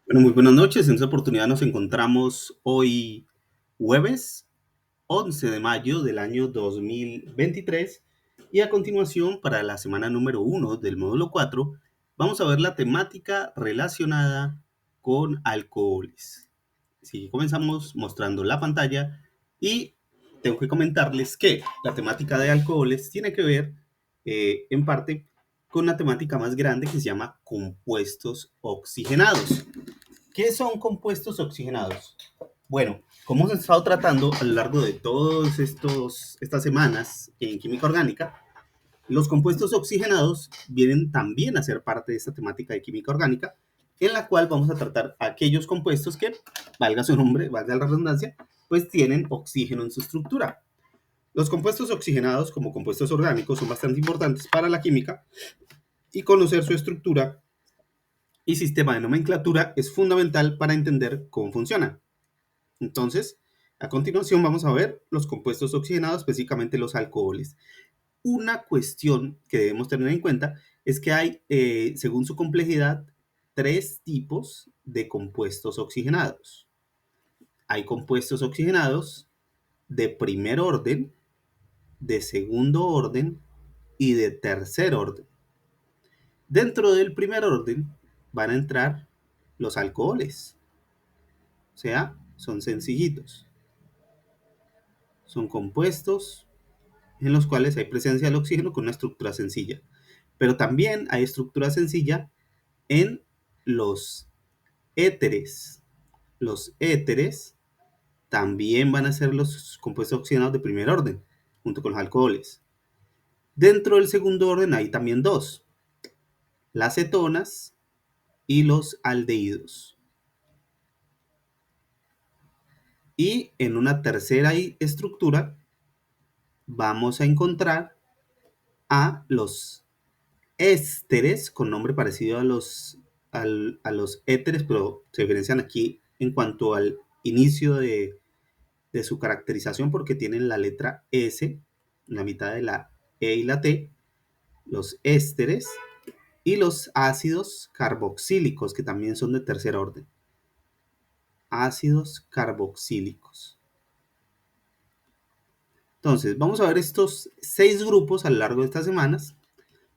Bueno, muy buenas noches. En esta oportunidad nos encontramos hoy jueves 11 de mayo del año 2023 y a continuación para la semana número 1 del módulo 4 vamos a ver la temática relacionada con alcoholes. Así que comenzamos mostrando la pantalla y tengo que comentarles que la temática de alcoholes tiene que ver en parte con una temática más grande que se llama compuestos oxigenados. ¿Qué son compuestos oxigenados? Bueno, como hemos estado tratando a lo largo de todas estas semanas en química orgánica, los compuestos oxigenados vienen también a ser parte de esta temática de química orgánica, en la cual vamos a tratar aquellos compuestos que, valga su nombre, valga la redundancia, pues tienen oxígeno en su estructura. Los compuestos oxigenados, como compuestos orgánicos, son bastante importantes para la química y conocer su estructura y sistema de nomenclatura es fundamental para entender cómo funciona. Entonces, a continuación vamos a ver los compuestos oxigenados, específicamente los alcoholes. Una cuestión que debemos tener en cuenta es que hay, según su complejidad, tres tipos de compuestos oxigenados. Hay compuestos oxigenados de primer orden, de segundo orden y de tercer orden. Dentro del primer orden van a entrar los alcoholes, o sea, son sencillitos. Son compuestos en los cuales hay presencia del oxígeno con una estructura sencilla. Pero también hay estructura sencilla en los éteres. Los éteres también van a ser los compuestos oxigenados de primer orden, junto con los alcoholes. Dentro del segundo orden hay también dos, las cetonas y los aldehídos. Y en una tercera estructura vamos a encontrar a los ésteres, con nombre parecido a los éteres, pero se diferencian aquí en cuanto al inicio de su caracterización porque tienen la letra S en la mitad de la E y la T, los ésteres y los ácidos carboxílicos, que también son de tercer orden. Ácidos carboxílicos. Entonces, vamos a ver estos 6 grupos a lo largo de estas semanas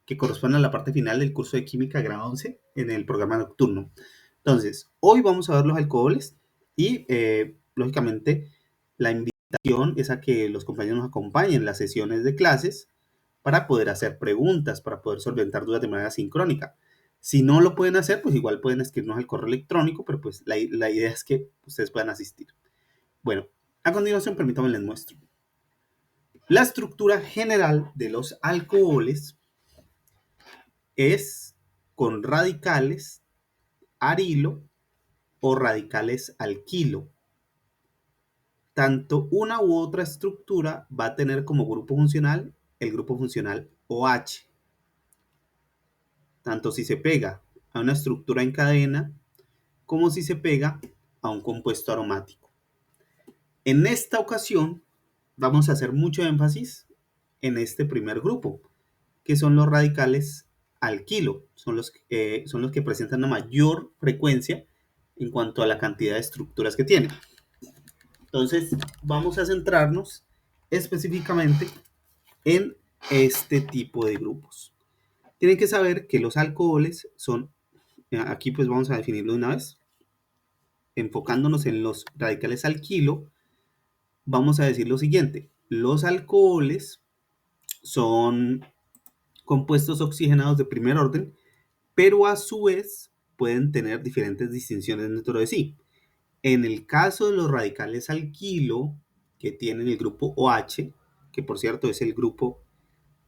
que corresponden a la parte final del curso de química grado 11 en el programa nocturno. Entonces, hoy vamos a ver los alcoholes y, lógicamente, la invitación es a que los compañeros nos acompañen en las sesiones de clases para poder hacer preguntas, para poder solventar dudas de manera sincrónica. Si no lo pueden hacer, pues igual pueden escribirnos al correo electrónico, pero pues la idea es que ustedes puedan asistir. Bueno, a continuación permítanme les muestro. La estructura general de los alcoholes es con radicales arilo o radicales alquilo. Tanto una u otra estructura va a tener como grupo funcional el grupo funcional OH. Tanto si se pega a una estructura en cadena como si se pega a un compuesto aromático. En esta ocasión vamos a hacer mucho énfasis en este primer grupo, que son los radicales alquilo. Son los que presentan una mayor frecuencia en cuanto a la cantidad de estructuras que tienen. Entonces, vamos a centrarnos específicamente en este tipo de grupos. Tienen que saber que los alcoholes son, aquí pues vamos a definirlo de una vez, enfocándonos en los radicales alquilo, vamos a decir lo siguiente: los alcoholes son compuestos oxigenados de primer orden, pero a su vez pueden tener diferentes distinciones dentro de sí. En el caso de los radicales alquilo, que tienen el grupo OH, que por cierto es el grupo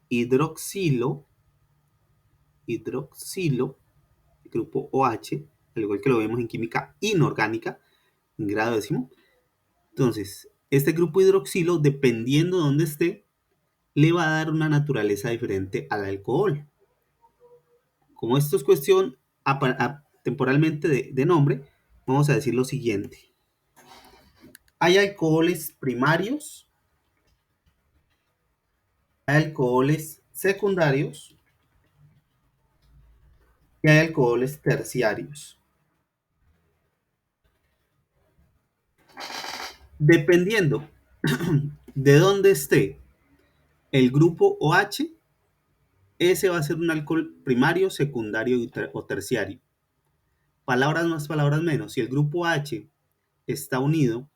hidroxilo, el grupo OH, al igual que lo vemos en química inorgánica, en grado décimo. Entonces, este grupo hidroxilo, dependiendo de dónde esté, le va a dar una naturaleza diferente al alcohol. Como esto es cuestión temporalmente de nombre, vamos a decir lo siguiente. Hay alcoholes primarios, hay alcoholes secundarios y hay alcoholes terciarios. Dependiendo de dónde esté el grupo OH, ese va a ser un alcohol primario, secundario o terciario. Palabras más, palabras menos. Si el grupo H está unido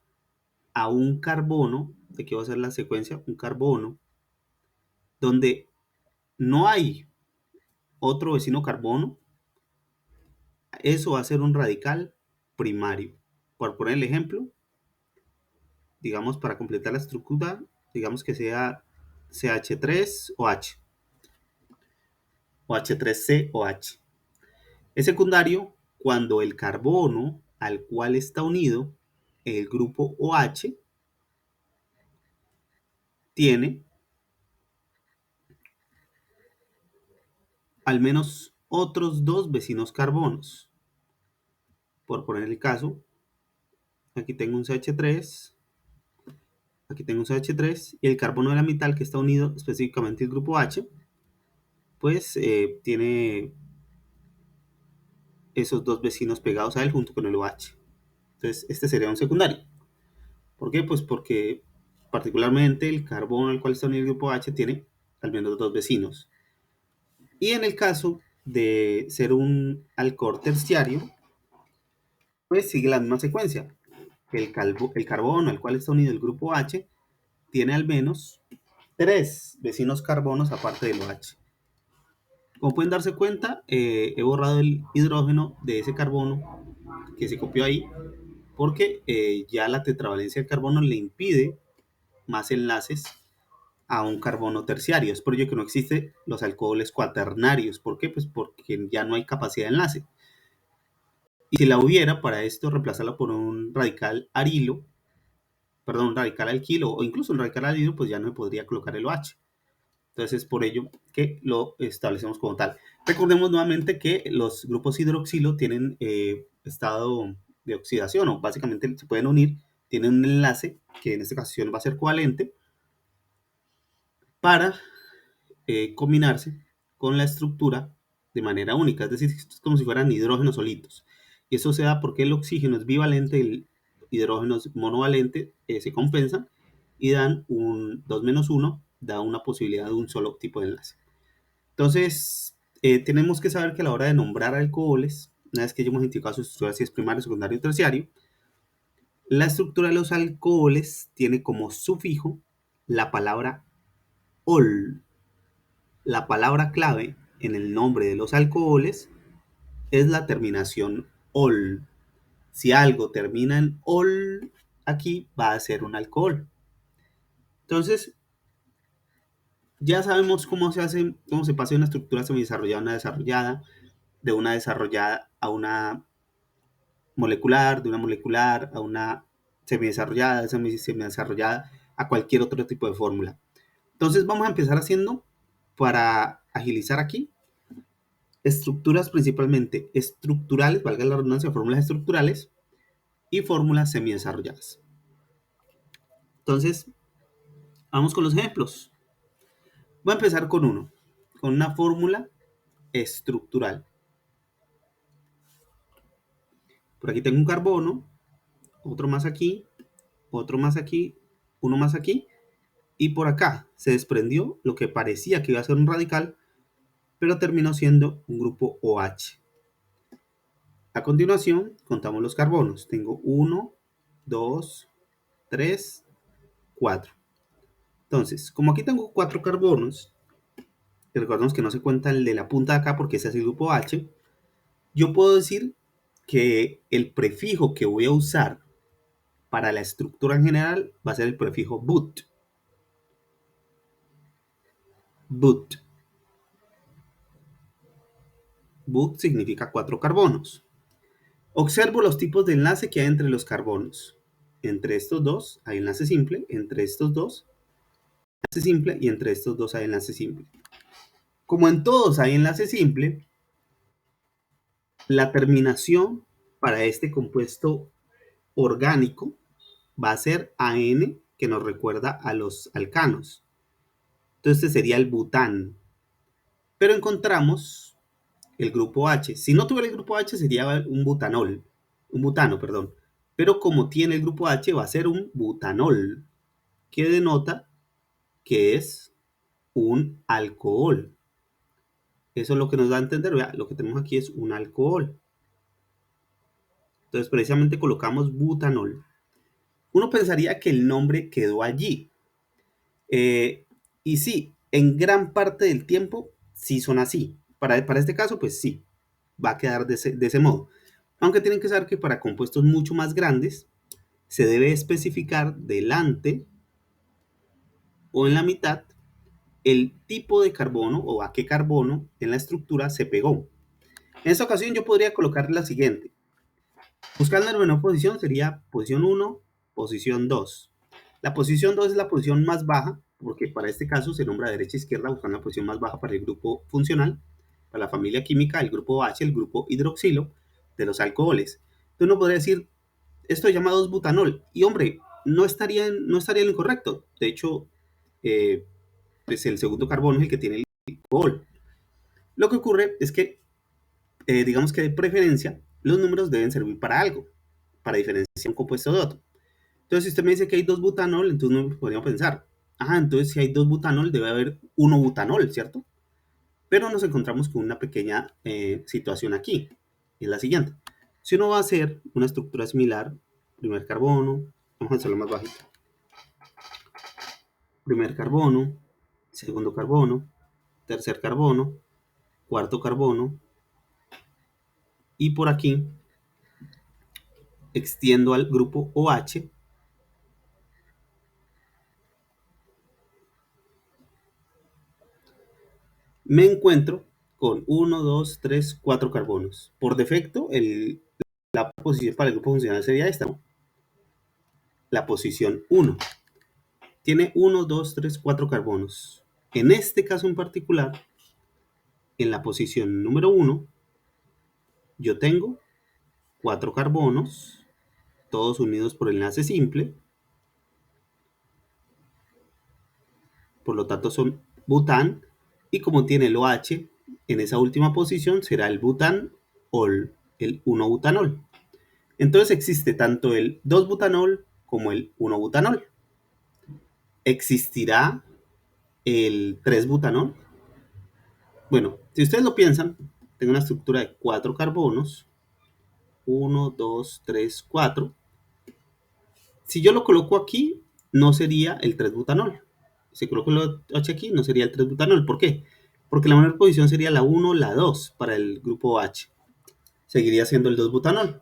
a un carbono, de qué va a ser la secuencia, un carbono, donde no hay otro vecino carbono, eso va a ser un radical primario. Por poner el ejemplo, digamos, para completar la estructura, digamos que sea CH3OH o H3COH. Es secundario cuando el carbono al cual está unido el grupo OH tiene al menos otros dos vecinos carbonos. Por poner el caso, aquí tengo un CH3, aquí tengo un CH3 y el carbono de la mitad que está unido específicamente el grupo H, pues tiene esos dos vecinos pegados a él junto con el OH. Entonces, este sería un secundario. ¿Por qué? Pues porque particularmente el carbono al cual está unido el grupo H tiene al menos dos vecinos. Y en el caso de ser un alcohol terciario, pues sigue la misma secuencia. El carbono al cual está unido el grupo H tiene al menos tres vecinos carbonos aparte del OH. Como pueden darse cuenta, he borrado el hidrógeno de ese carbono que se copió ahí porque ya la tetravalencia del carbono le impide más enlaces a un carbono terciario. Es por ello que no existen los alcoholes cuaternarios. ¿Por qué? Pues porque ya no hay capacidad de enlace. Y si la hubiera, para esto reemplazarla por un radical arilo, perdón, un radical alquilo o incluso un radical alilo, pues ya no me podría colocar el OH. Entonces es por ello que lo establecemos como tal. Recordemos nuevamente que los grupos hidroxilo tienen estado de oxidación o básicamente se pueden unir, tienen un enlace que en esta ocasión va a ser covalente para combinarse con la estructura de manera única, es decir, es como si fueran hidrógenos solitos. Y eso se da porque el oxígeno es bivalente, el hidrógeno es monovalente, se compensan y dan un 2 menos 1, da una posibilidad de un solo tipo de enlace. Entonces, tenemos que saber que a la hora de nombrar alcoholes, una vez que hayamos identificado su estructura, si es primario, secundario o terciario, la estructura de los alcoholes tiene como sufijo la palabra ol. La palabra clave en el nombre de los alcoholes es la terminación ol. Si algo termina en ol, aquí va a ser un alcohol. Entonces, ya sabemos cómo se hace, cómo se pasa de una estructura semidesarrollada a una desarrollada, de una desarrollada a una molecular, de una molecular a una semidesarrollada, de semidesarrollada a cualquier otro tipo de fórmula. Entonces, vamos a empezar haciendo, para agilizar aquí, estructuras principalmente estructurales, valga la redundancia, fórmulas estructurales y fórmulas semidesarrolladas. Entonces, vamos con los ejemplos. Voy a empezar con uno, con una fórmula estructural. Por aquí tengo un carbono, otro más aquí, otro más aquí, uno más aquí, y por acá se desprendió lo que parecía que iba a ser un radical, pero terminó siendo un grupo OH. A continuación, contamos los carbonos. Tengo 1, 2, 3, 4. Entonces, como aquí tengo 4 carbonos, y recordemos que no se cuenta el de la punta de acá porque ese es el grupo H, yo puedo decir que el prefijo que voy a usar para la estructura en general va a ser el prefijo but. But. But significa 4 carbonos. Observo los tipos de enlace que hay entre los carbonos. Entre estos dos hay enlace simple, entre estos dos enlace simple y entre estos dos hay enlace simple. Como en todos hay enlace simple, la terminación para este compuesto orgánico va a ser AN, que nos recuerda a los alcanos. Entonces este sería el bután. Pero encontramos el grupo H. Si no tuviera el grupo H sería un butanol, un butano, perdón. pero como tiene el grupo H va a ser un butanol, que denota que es un alcohol. Eso es lo que nos da a entender, vea, lo que tenemos aquí es un alcohol. Entonces precisamente colocamos butanol. Uno pensaría que el nombre quedó allí. Y sí, en gran parte del tiempo sí son así. Para este caso, pues sí, va a quedar de ese modo. Aunque tienen que saber que para compuestos mucho más grandes se debe especificar delante o en la mitad el tipo de carbono o a qué carbono en la estructura se pegó. En esta ocasión yo podría colocar la siguiente. Buscar la menor posición sería posición 1, posición 2. La posición 2 es la posición más baja, porque para este caso se nombra derecha e izquierda buscando la posición más baja para el grupo funcional, para la familia química, el grupo H, el grupo hidroxilo de los alcoholes. Entonces uno podría decir, esto llama 2-butanol. Y hombre, no estaría en lo incorrecto. De hecho, pues el segundo carbono es el que tiene el alcohol. Lo que ocurre es que, digamos que de preferencia, los números deben servir para algo, para diferenciar un compuesto de otro. Entonces, si usted me dice que hay 2-butanol, entonces uno podría pensar, entonces si hay 2-butanol, debe haber 1-butanol, ¿cierto? Pero nos encontramos con una pequeña situación aquí, y es la siguiente. Si uno va a hacer una estructura similar, primer carbono, vamos a hacerlo más bajito, primer carbono, segundo carbono, tercer carbono, cuarto carbono, y por aquí extiendo al grupo OH, me encuentro con 1, 2, 3, 4 carbonos. Por defecto, la posición para el grupo funcional sería esta, ¿no? La posición 1. Tiene 1, 2, 3, 4 carbonos. En este caso en particular, en la posición número 1, yo tengo 4 carbonos, todos unidos por enlace simple. Por lo tanto son bután. Y como tiene el OH en esa última posición, será el butanol, el 1-butanol. Entonces existe tanto el 2-butanol como el 1-butanol. ¿Existirá el 3-butanol? Bueno, si ustedes lo piensan, tengo una estructura de 4 carbonos. 1, 2, 3, 4. Si yo lo coloco aquí, no sería el 3-butanol. Si coloco el H aquí, no sería el 3-butanol. ¿Por qué? Porque la menor posición sería la 1, la 2 para el grupo H. Seguiría siendo el 2-butanol.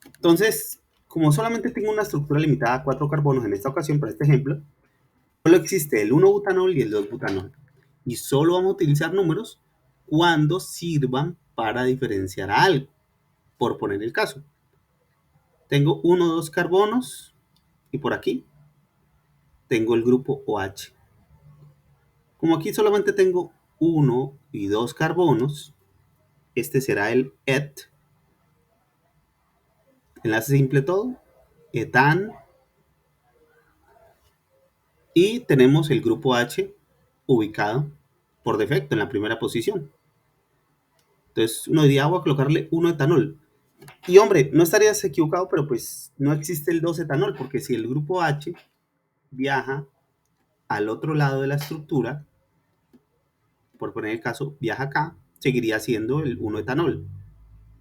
Entonces, como solamente tengo una estructura limitada a 4 carbonos en esta ocasión, para este ejemplo, solo existe el 1-butanol y el 2-butanol. Y solo vamos a utilizar números cuando sirvan para diferenciar a algo. Por poner el caso. Tengo 1, 2 carbonos y por aquí tengo el grupo OH. Como aquí solamente tengo 1 y 2 carbonos, este será el et, enlace simple todo, etan, y tenemos el grupo H ubicado por defecto en la primera posición. Entonces uno diría, voy a colocarle 1-etanol. Y hombre, no estarías equivocado, pero pues no existe el 2-etanol, porque si el grupo H viaja al otro lado de la estructura, por poner el caso, viaja acá, seguiría siendo el 1-etanol.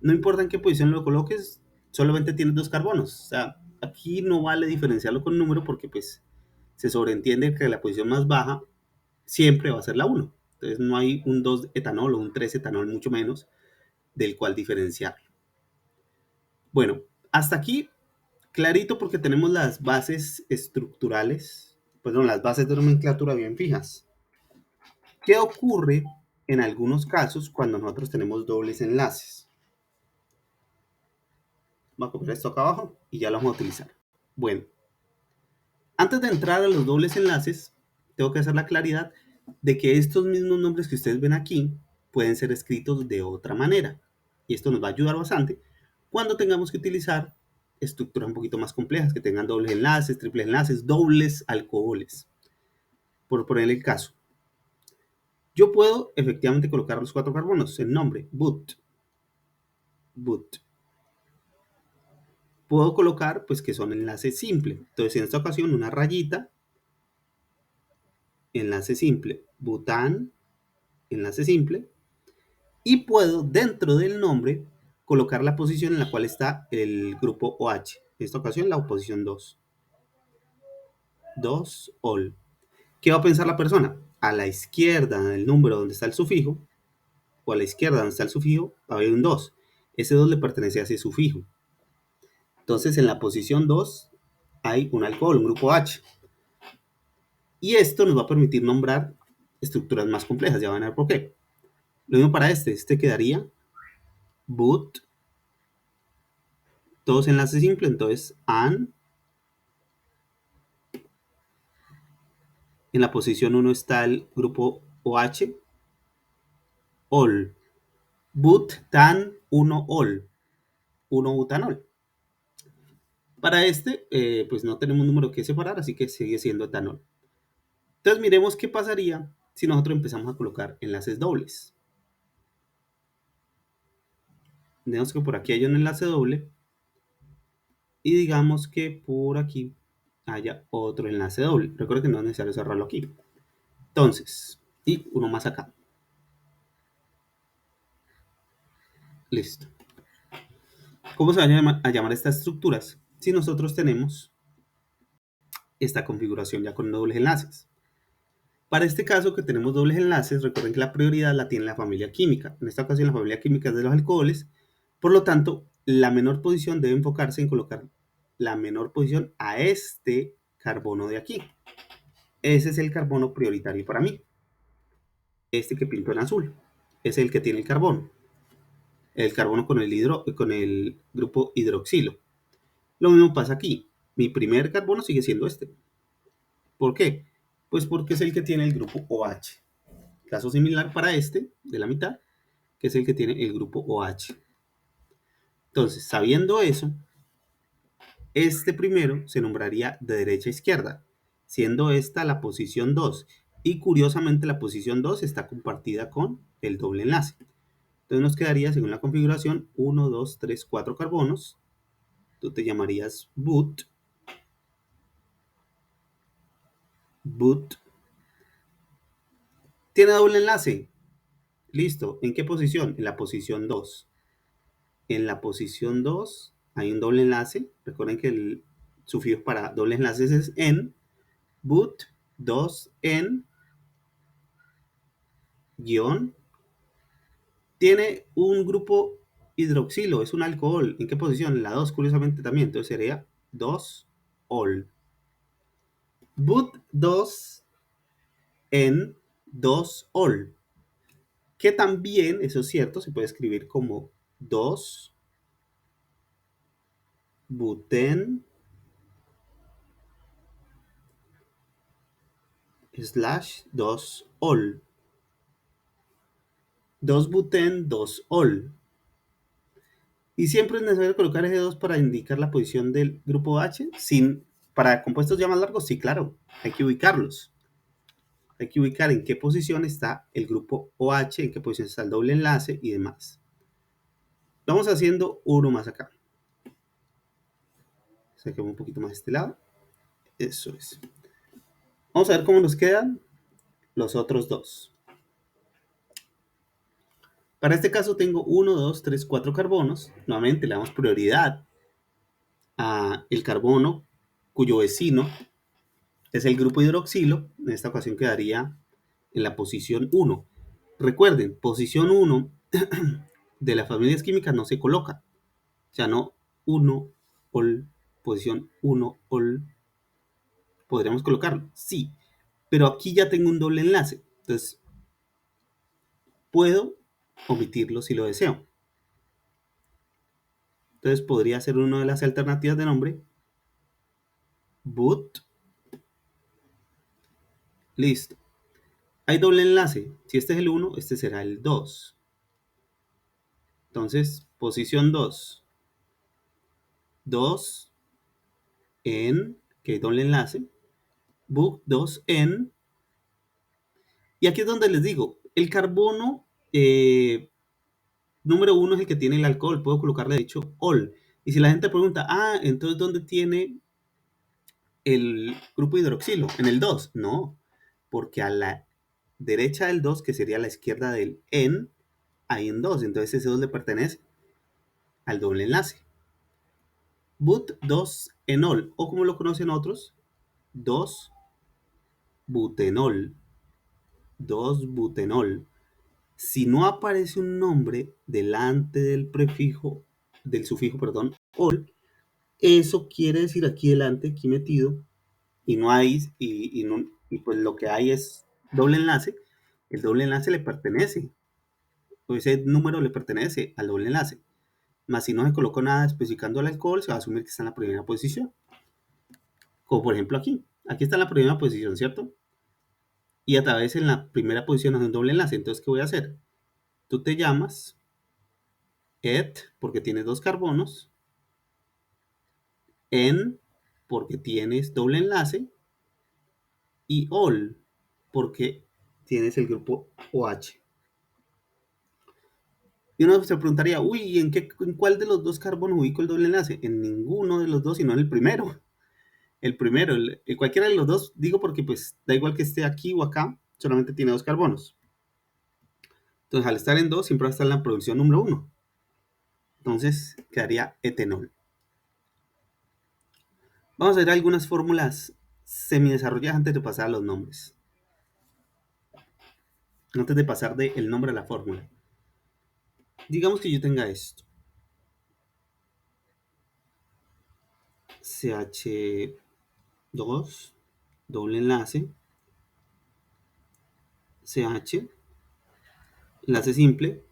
No importa en qué posición lo coloques, solamente tienes 2 carbonos. O sea, aquí no vale diferenciarlo con número porque pues se sobreentiende que la posición más baja siempre va a ser la 1. Entonces no hay un 2-etanol o un 3-etanol, mucho menos, del cual diferenciar. Bueno, hasta aquí clarito porque tenemos las bases estructurales, perdón, las bases de nomenclatura bien fijas. ¿Qué ocurre en algunos casos cuando nosotros tenemos dobles enlaces? Voy a copiar esto acá abajo y ya lo vamos a utilizar. Bueno, antes de entrar a los dobles enlaces, tengo que hacer la claridad de que estos mismos nombres que ustedes ven aquí pueden ser escritos de otra manera. Y esto nos va a ayudar bastante cuando tengamos que utilizar estructuras un poquito más complejas, que tengan dobles enlaces, triples enlaces, dobles alcoholes. Por poner el caso, yo puedo efectivamente colocar los 4 carbonos, el nombre, but. puedo colocar pues que son enlaces simples. Entonces en esta ocasión una rayita, enlace simple, bután, enlace simple, y puedo dentro del nombre colocar la posición en la cual está el grupo OH. En esta ocasión la posición 2. 2 all. ¿Qué va a pensar la persona? A la izquierda del número donde está el sufijo, o a la izquierda donde está el sufijo, va a haber un 2. Ese 2 le pertenece a ese sufijo. Entonces en la posición 2 hay un alcohol, un grupo H. Y esto nos va a permitir nombrar estructuras más complejas. Ya van a ver por qué. Lo mismo para este quedaría but, todos enlaces simples, entonces an. En la posición 1 está el grupo OH, ol, butan 1 ol, 1 butanol. Para pues no tenemos un número que separar, así que sigue siendo etanol. Entonces miremos qué pasaría si nosotros empezamos a colocar enlaces dobles. Digamos que por aquí hay un enlace doble y digamos que por aquí haya otro enlace doble. Recuerda que no es necesario cerrarlo aquí. Entonces, y uno más acá. Listo. ¿Cómo se van a llamar estas estructuras? Si nosotros tenemos esta configuración ya con dobles enlaces. Para este caso que tenemos dobles enlaces, recuerden que la prioridad la tiene la familia química. En esta ocasión la familia química es de los alcoholes. Por lo tanto, la menor posición debe enfocarse en colocar la menor posición a este carbono de aquí. Ese es el carbono prioritario para mí. Este que pinto en azul es el que tiene el carbono. El carbono con el grupo hidroxilo. Lo mismo pasa aquí. Mi primer carbono sigue siendo este. ¿Por qué? Pues porque es el que tiene el grupo OH. Caso similar para este, de la mitad, que es el que tiene el grupo OH. Entonces, sabiendo eso, este primero se nombraría de derecha a izquierda, siendo esta la posición 2. Y curiosamente la posición 2 está compartida con el doble enlace. Entonces nos quedaría, según la configuración, 1, 2, 3, 4 carbonos. Tú te llamarías but. But. ¿Tiene doble enlace? Listo. ¿En qué posición? En la posición 2. En la posición 2 hay un doble enlace. Recuerden que el sufijo para dobles enlaces es en. But 2 en guión. Tiene un grupo hidroxilo, es un alcohol. ¿En qué posición? En la 2, curiosamente también. Entonces sería 2 ol. But 2 en 2 ol. Que también, eso es cierto, se puede escribir como 2 buten slash 2 ol. 2 buten 2 ol. Y siempre es necesario colocar ese 2 para indicar la posición del grupo H. Para compuestos ya más largos, sí, claro, hay que ubicarlos. Hay que ubicar en qué posición está el grupo OH, en qué posición está el doble enlace y demás. Vamos haciendo uno más acá. Saquemos un poquito más de este lado. Eso es. Vamos a ver cómo nos quedan los otros dos. Para este caso tengo 1, 2, 3, 4 carbonos. Nuevamente le damos prioridad a el carbono cuyo vecino es el grupo hidroxilo. En esta ocasión quedaría en la posición 1. Recuerden, posición 1 de las familias químicas no se coloca. O sea, no 1 ol, posición 1 ol. ¿Podríamos colocarlo? Sí. Pero aquí ya tengo un doble enlace. Entonces, puedo omitirlo si lo deseo. Entonces, podría ser una de las alternativas de nombre. But. Listo. Hay doble enlace. Si este es el 1, este será el 2. Entonces, posición 2. 2 en, que hay doble enlace. Book 2 en. Y aquí es donde les digo, el carbono número 1 es el que tiene el alcohol. Puedo colocarle, de hecho, ol. Y si la gente pregunta, entonces ¿dónde tiene el grupo hidroxilo? En el 2. No, porque a la derecha del 2, que sería a la izquierda del en, hay un 2. Entonces ese 2 le pertenece al doble enlace. But 2-enol, o como lo conocen otros, 2-butenol. 2-butenol. Si no aparece un nombre delante del prefijo, del sufijo, perdón, ol, eso quiere decir aquí delante, aquí metido, y no hay, y pues lo que hay es doble enlace. El doble enlace le pertenece, o ese número le pertenece al doble enlace. Más si no se colocó nada especificando el alcohol, se va a asumir que está en la primera posición. Como por ejemplo aquí. Aquí está en la primera posición, ¿cierto? Y a través en la primera posición es un doble enlace. Entonces, ¿qué voy a hacer? Tú te llamas et, porque tienes dos carbonos, en, porque tienes doble enlace, y ol, porque tienes el grupo OH. Y uno se preguntaría, uy, ¿en cuál de los dos carbonos ubico el doble enlace? En ninguno de los dos, sino en el primero. El primero, cualquiera de los dos, digo porque pues da igual que esté aquí o acá, solamente tiene dos carbonos. Entonces, al estar en 2, siempre va a estar en la producción número 1. Entonces, quedaría etenol. Vamos a ver algunas fórmulas semidesarrolladas antes de pasar a los nombres. Antes de pasar del nombre a la fórmula. Digamos que yo tenga esto. CH2, doble enlace, CH, enlace simple,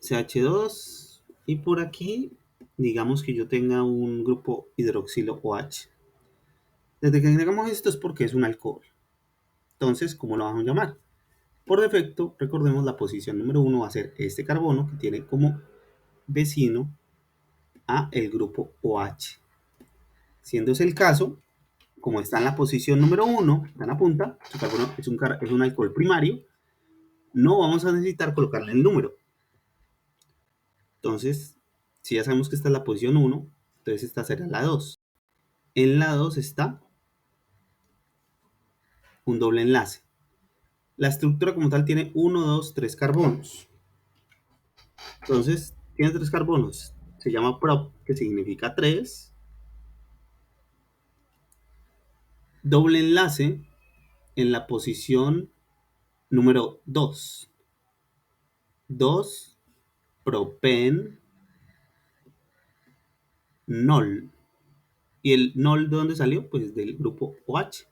CH2, y por aquí, digamos que yo tenga un grupo hidroxilo OH. Desde que agregamos esto es porque es un alcohol. Entonces, ¿cómo lo vamos a llamar? Por defecto, recordemos, la posición número 1 va a ser este carbono que tiene como vecino a el grupo OH. Siendo ese el caso, como está en la posición número 1, está en la punta, su carbono es un alcohol primario, no vamos a necesitar colocarle el número. Entonces, si ya sabemos que esta es la posición 1, entonces esta será la 2. En la 2 está un doble enlace. La estructura como tal tiene 1, 2, 3 carbonos. Entonces, tiene 3 carbonos. Se llama prop, que significa 3. Doble enlace en la posición número 2. 2 propen nol. ¿Y el nol de dónde salió? Pues del grupo OH.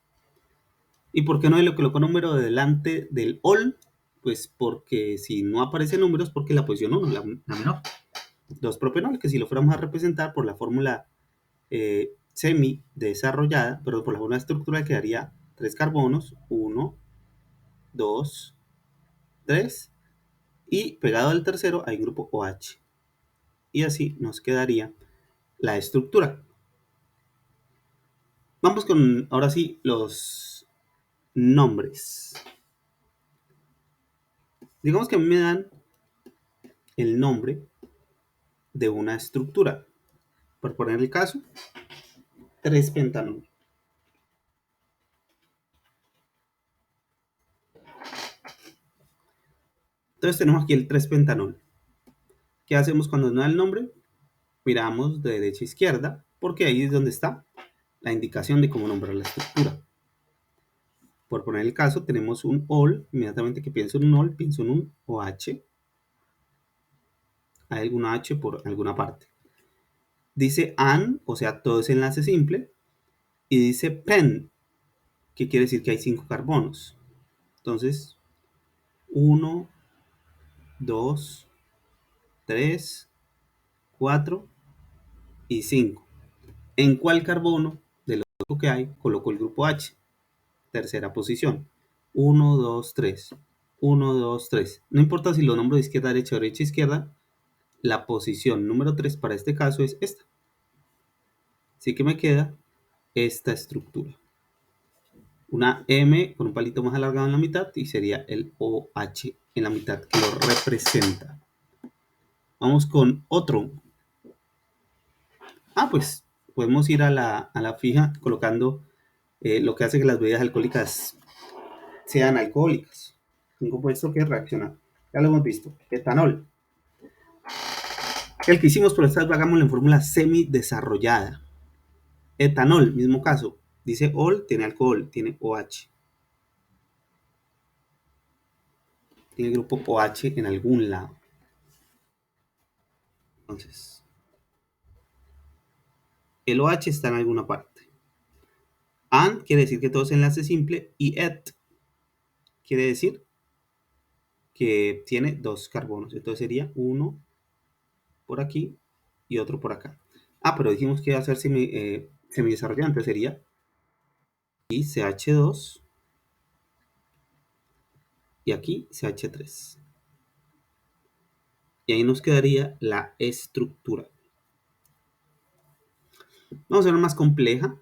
¿Y por qué no le colocó número delante del ol? Pues porque si no aparece números, porque la posición 1, la menor. 2-propenol, que si lo fuéramos a representar por la fórmula semi desarrollada, pero por la fórmula estructural quedaría 3 carbonos, 1, 2, 3, y pegado al tercero hay un grupo OH. Y así nos quedaría la estructura. Vamos con, ahora sí, los nombres. Digamos que a mí me dan el nombre de una estructura. Por poner el caso, 3-pentanol. Entonces tenemos aquí el 3-pentanol. ¿Qué hacemos cuando nos da el nombre? Miramos de derecha a izquierda, porque ahí es donde está la indicación de cómo nombrar la estructura. Por poner el caso, tenemos un ol. Inmediatamente que pienso en un ol, pienso en un OH. Hay alguna H por alguna parte. Dice an, o sea, todo es enlace simple. Y dice pen, que quiere decir que hay 5 carbonos. Entonces, 1, 2, 3, 4 y 5. ¿En cuál carbono de los 5 que hay coloco el grupo H? Tercera posición. 1, 2, 3. 1, 2, 3. No importa si lo nombro de izquierda a derecha o derecha a izquierda, la posición número 3 para este caso es esta. Así que me queda esta estructura. Una M con un palito más alargado en la mitad y sería el OH en la mitad que lo representa. Vamos con otro. Pues podemos ir a la fija colocando lo que hace que las bebidas alcohólicas sean alcohólicas. Un compuesto que reacciona. Ya lo hemos visto. Etanol. El que hicimos por esta vez, hagámoslo en fórmula semi-desarrollada. Etanol, mismo caso. Dice ol, tiene alcohol, tiene OH. Tiene el grupo OH en algún lado. Entonces, el OH está en alguna parte. And quiere decir que todo es enlace simple y et quiere decir que tiene dos carbonos. Entonces sería uno por aquí y otro por acá. Pero dijimos que iba a ser semidesarrollado, entonces sería y CH2 y aquí CH3. Y ahí nos quedaría la estructura. Vamos a ver más compleja.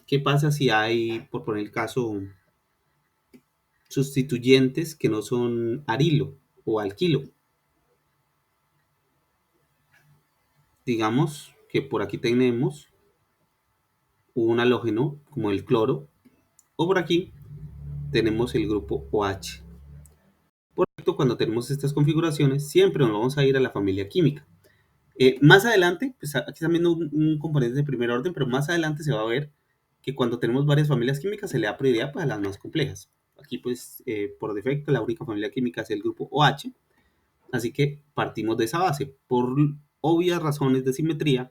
¿Qué pasa si hay, por poner el caso, sustituyentes que no son arilo o alquilo? Digamos que por aquí tenemos un halógeno como el cloro, o por aquí tenemos el grupo OH. Por cierto, cuando tenemos estas configuraciones, siempre nos vamos a ir a la familia química. Más adelante, pues aquí están viendo un componente de primer orden, pero más adelante se va a ver que cuando tenemos varias familias químicas se le da prioridad pues, a las más complejas. Aquí, pues, por defecto, la única familia química es el grupo OH, así que partimos de esa base. Por obvias razones de simetría,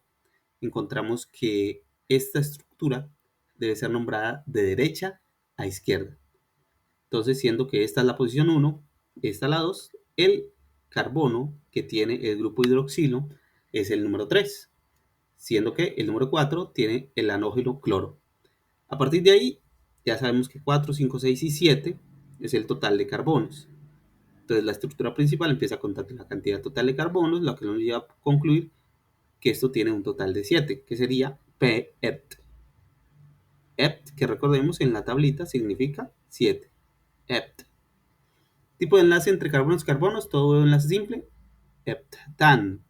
encontramos que esta estructura debe ser nombrada de derecha a izquierda. Entonces, siendo que esta es la posición 1, esta la 2, el carbono que tiene el grupo hidroxilo es el número 3, siendo que el número 4 tiene el halógeno cloro. A partir de ahí, ya sabemos que 4, 5, 6 y 7 es el total de carbonos. Entonces, la estructura principal empieza a contar la cantidad total de carbonos, lo que nos lleva a concluir que esto tiene un total de 7, que sería P-Ept. Ept, que recordemos en la tablita, significa 7. Ept. Tipo de enlace entre carbonos y carbonos, todo enlace simple, heptan.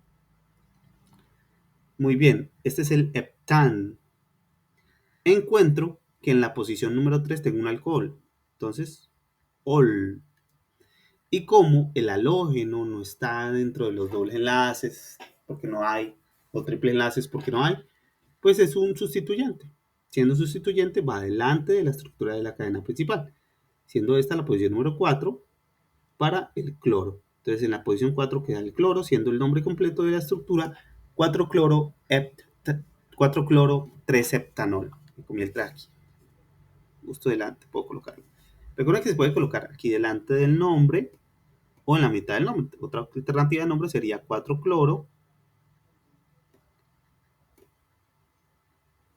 Muy bien, este es el heptan. Encuentro que en la posición número 3 tengo un alcohol, entonces, ol. Y como el halógeno no está dentro de los dobles enlaces, porque no hay, o triple enlaces porque no hay, pues es un sustituyente. Siendo sustituyente va delante de la estructura de la cadena principal, siendo esta la posición número 4 para el cloro. Entonces en la posición 4 queda el cloro, siendo el nombre completo de la estructura 4-cloro 3-heptanol. Me comí el traje. Justo delante puedo colocarlo. Recuerda que se puede colocar aquí delante del nombre o en la mitad del nombre. Otra alternativa de nombre sería 4-cloro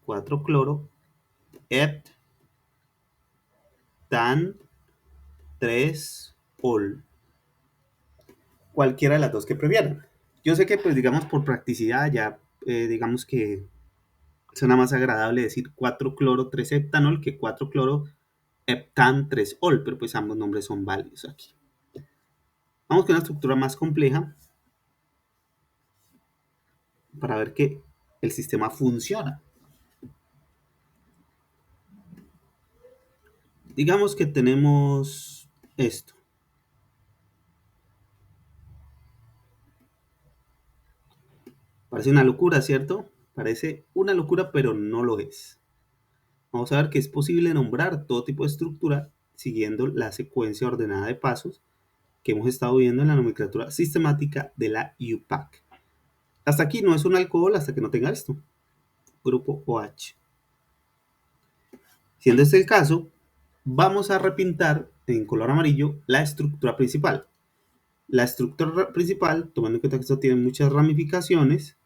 4-cloro-heptan 3-ol. Cualquiera de las dos que prefieran. Yo sé que, pues, digamos, por practicidad, ya, digamos que suena más agradable decir 4-cloro-3-heptanol que 4-cloro-heptan-3-ol, pero pues ambos nombres son válidos aquí. Vamos con una estructura más compleja para ver que el sistema funciona. Digamos que tenemos esto. Parece una locura, ¿cierto? Parece una locura, pero no lo es. Vamos a ver que es posible nombrar todo tipo de estructura siguiendo la secuencia ordenada de pasos que hemos estado viendo en la nomenclatura sistemática de la UPAC. Hasta aquí no es un alcohol hasta que no tenga esto, grupo OH. Siendo este el caso, vamos a repintar en color amarillo la estructura principal. La estructura principal, tomando en cuenta que esto tiene muchas ramificaciones,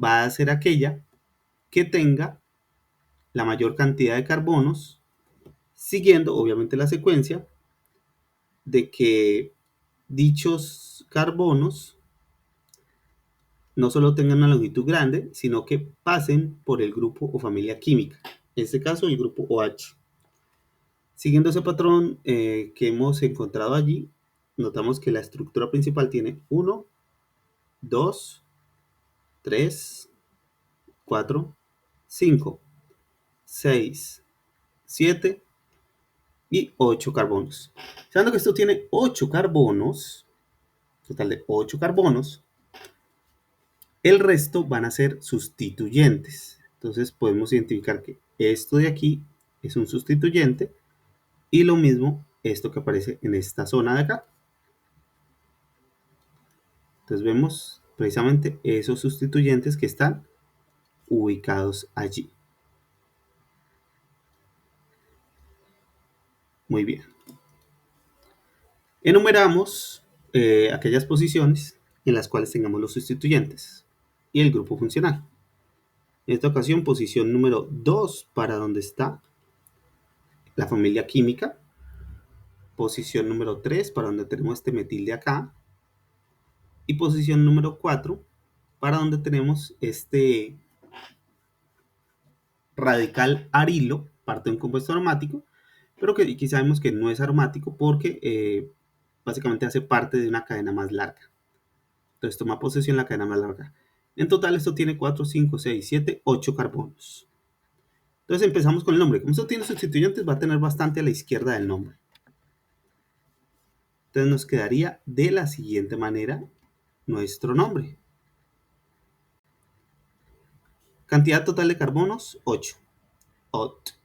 va a ser aquella que tenga la mayor cantidad de carbonos, siguiendo obviamente la secuencia de que dichos carbonos no solo tengan una longitud grande, sino que pasen por el grupo o familia química. En este caso, el grupo OH. Siguiendo ese patrón que hemos encontrado allí, notamos que la estructura principal tiene 1, 2, 3, 4, 5, 6, 7 y 8 carbonos. Sabiendo que esto tiene 8 carbonos, total de 8 carbonos, el resto van a ser sustituyentes. Entonces podemos identificar que esto de aquí es un sustituyente y lo mismo esto que aparece en esta zona de acá. Entonces vemos precisamente esos sustituyentes que están ubicados allí. Muy bien. Enumeramos aquellas posiciones en las cuales tengamos los sustituyentes y el grupo funcional. En esta ocasión, posición número 2 para donde está la familia química. Posición número 3 para donde tenemos este metil de acá. Y posición número 4 para donde tenemos este radical arilo, parte de un compuesto aromático, pero que aquí sabemos que no es aromático porque básicamente hace parte de una cadena más larga. Entonces toma posesión la cadena más larga. En total esto tiene 4, 5, 6, 7, 8 carbonos. Entonces empezamos con el nombre. Como esto tiene sustituyentes, va a tener bastante a la izquierda del nombre. Entonces nos quedaría de la siguiente manera nuestro nombre. Cantidad total de carbonos, 8. Ot.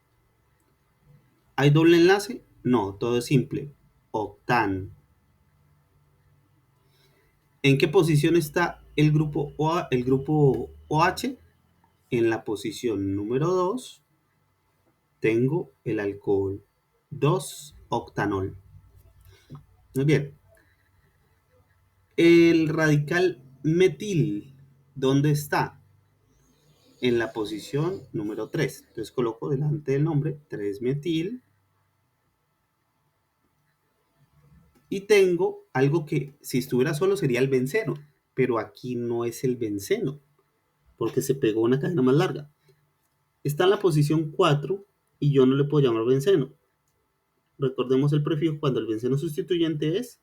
¿Hay doble enlace? No, todo es simple. Octan. ¿En qué posición está el grupo OH? En la posición número 2 tengo el alcohol 2-octanol. Muy bien. El radical metil, ¿dónde está? En la posición número 3. Entonces coloco delante del nombre 3-metil. Y tengo algo que si estuviera solo sería el benceno, pero aquí no es el benceno, porque se pegó una cadena más larga. Está en la posición 4 y yo no le puedo llamar benceno. Recordemos el prefijo cuando el benceno sustituyente es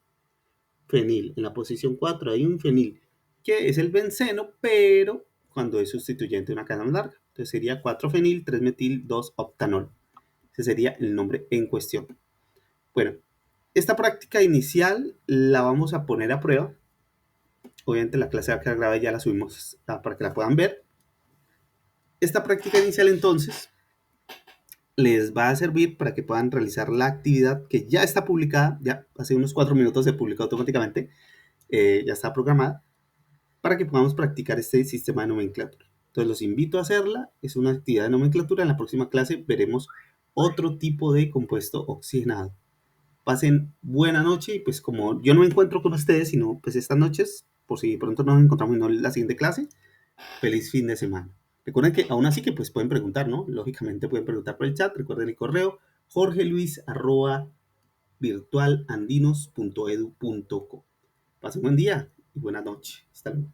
fenil. En la posición 4 hay un fenil, que es el benceno, pero cuando es sustituyente de una cadena más larga. Entonces sería 4-fenil, 3-metil, 2-octanol. Ese sería el nombre en cuestión. Bueno, esta práctica inicial la vamos a poner a prueba. Obviamente la clase que grabé ya la subimos para que la puedan ver. Esta práctica inicial entonces les va a servir para que puedan realizar la actividad que ya está publicada, ya hace unos 4 minutos se publicó automáticamente, ya está programada, para que podamos practicar este sistema de nomenclatura. Entonces los invito a hacerla, es una actividad de nomenclatura. En la próxima clase veremos otro tipo de compuesto oxigenado. Pasen buena noche y pues como yo no me encuentro con ustedes, sino pues estas noches, por si pronto nos encontramos en la siguiente clase, feliz fin de semana. Recuerden que aún así que pues pueden preguntar, ¿no? Lógicamente pueden preguntar por el chat. Recuerden el correo jorgeluis@virtualandinos.edu.co. Pasen buen día y buena noche. Hasta luego.